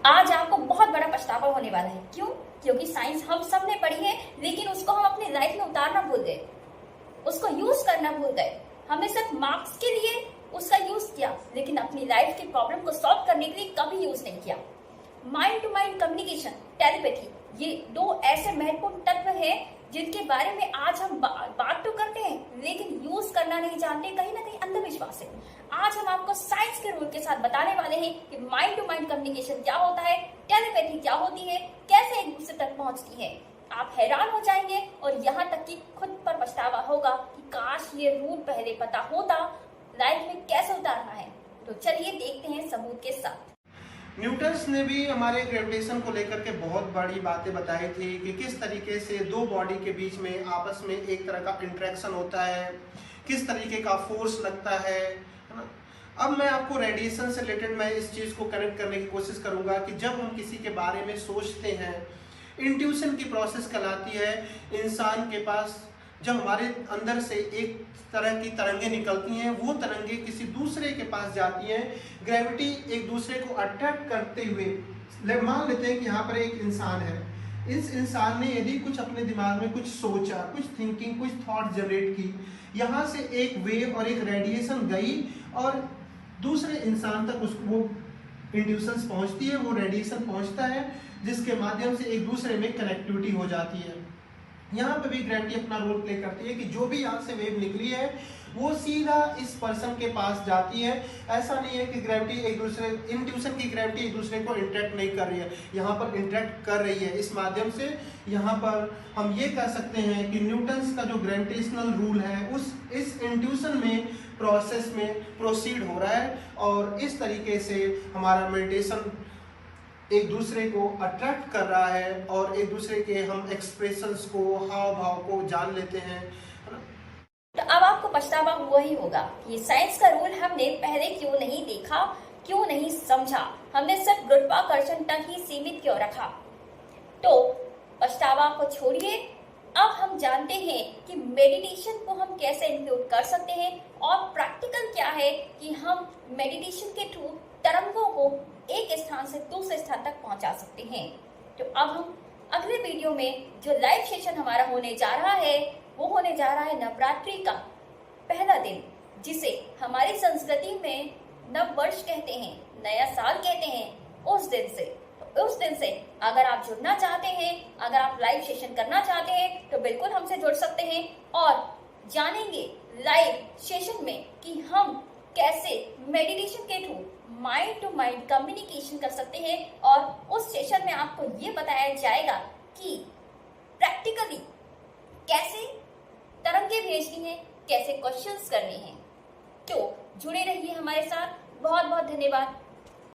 आज आपको बहुत बड़ा पछतावा होने वाला है। क्यों? क्योंकि साइंस हम सब ने पढ़ी है, लेकिन उसको हम अपनी लाइफ में उतारना भूल गए, उसको यूज करना भूल गए। हमने सिर्फ मार्क्स के लिए उसका यूज किया, लेकिन अपनी लाइफ की प्रॉब्लम को सॉल्व करने के लिए कभी यूज नहीं किया। Mind to mind communication, telepathy, ये दो ऐसे महत्वपूर्ण तत्व हैं जिनके बारे में आज हम बात तो करते हैं, लेकिन यूज करना नहीं जानते। कहीं ना कहीं अंधविश्वास है। आज हम आपको साइंस के रूल के साथ बताने वाले हैं कि माइंड टू माइंड कम्युनिकेशन क्या होता है, टेलीपैथी क्या होती है, कैसे एक दूसरे तक पहुंचती है। आप हैरान हो जाएंगे और यहाँ तक कि खुद पर पछतावा होगा कि काश ये रूल पहले पता होता, लाइफ में कैसे उतारना है। तो चलिए देखते हैं सबूत के साथ। न्यूटन्स ने भी हमारे ग्रेविटेशन को लेकर के बहुत बड़ी बातें बताई थी कि किस तरीके से दो बॉडी के बीच में आपस में एक तरह का इंटरेक्शन होता है, किस तरीके का फोर्स लगता है ना। अब मैं आपको रेडिएशन से रिलेटेड मैं इस चीज़ को कनेक्ट करने की कोशिश करूंगा कि जब हम किसी के बारे में सोचते हैं, इंट्यूशन की प्रोसेस कहलाती है। इंसान के पास जब हमारे अंदर से एक तरह की तरंगे निकलती हैं, वो तरंगे किसी दूसरे के पास जाती हैं। ग्रेविटी एक दूसरे को अट्रैक्ट करते हुए, मान लेते हैं कि यहाँ पर एक इंसान है। इस इंसान ने यदि कुछ अपने दिमाग में कुछ सोचा, कुछ थिंकिंग, कुछ थॉट जनरेट की, यहाँ से एक वेव और एक रेडिएशन गई और दूसरे इंसान तक उसको वो इंट्यूशंस पहुँचती है, वो रेडिएशन पहुँचता है, जिसके माध्यम से एक दूसरे में कनेक्टिविटी हो जाती है। यहाँ पे भी ग्रेविटी अपना रोल प्ले करती है कि जो भी यहाँ से वेव निकली है वो सीधा इस पर्सन के पास जाती है। ऐसा नहीं है कि ग्रेविटी एक दूसरे, इंट्यूशन की ग्रेविटी एक दूसरे को इंटरेक्ट नहीं कर रही है, यहाँ पर इंटरेक्ट कर रही है। इस माध्यम से यहाँ पर हम ये कह सकते हैं कि न्यूटन्स का जो ग्रेविटेशनल रूल है उस इस इंट्यूशन में प्रोसेस में प्रोसीड हो रहा है और इस तरीके से हमारा मेडिटेशन एक दूसरे को अट्रैक्ट कर रहा है और एक दूसरे के हम एक्सप्रेशंस को, हाव भाव को जान लेते हैं। तो अब आपको पछतावा हुआ ही होगा कि साइंस का रूल हमने पहले क्यों नहीं देखा, क्यों नहीं समझा, हमने सिर्फ गुरुत्वाकर्षण तक ही सीमित क्यों रखा। तो पछतावा को छोड़िए, अब हम जानते हैं कि मेडिटेशन को हम कैसे इंक्लूड कर सकते हैं और प्रैक्टिकल क्या है कि हम मेडिटेशन के थ्रू तरंगों को एक स्थान से दूसरे स्थान तक पहुंचा सकते हैं। तो अब हम अगले वीडियो में जो लाइव सेशन हमारा होने जा रहा है वो होने जा रहा है नवरात्रि का पहला दिन, जिसे हमारी संस्कृति में नव वर्ष कहते हैं, नया साल कहते हैं। उस दिन से अगर आप जुड़ना चाहते हैं, अगर आप लाइव सेशन करना चाहते हैं तो बिल्कुल हमसे जुड़ सकते हैं और जानेंगे लाइव सेशन में कि हम कैसे मेडिटेशन के through mind to mind communication कर सकते हैं। और उस सेशन में आपको ये बताया जाएगा कि प्रैक्टिकली कैसे तरंगे भेजनी है, कैसे क्वेश्चंस करने हैं। तो जुड़े रहिए हमारे साथ। बहुत बहुत धन्यवाद।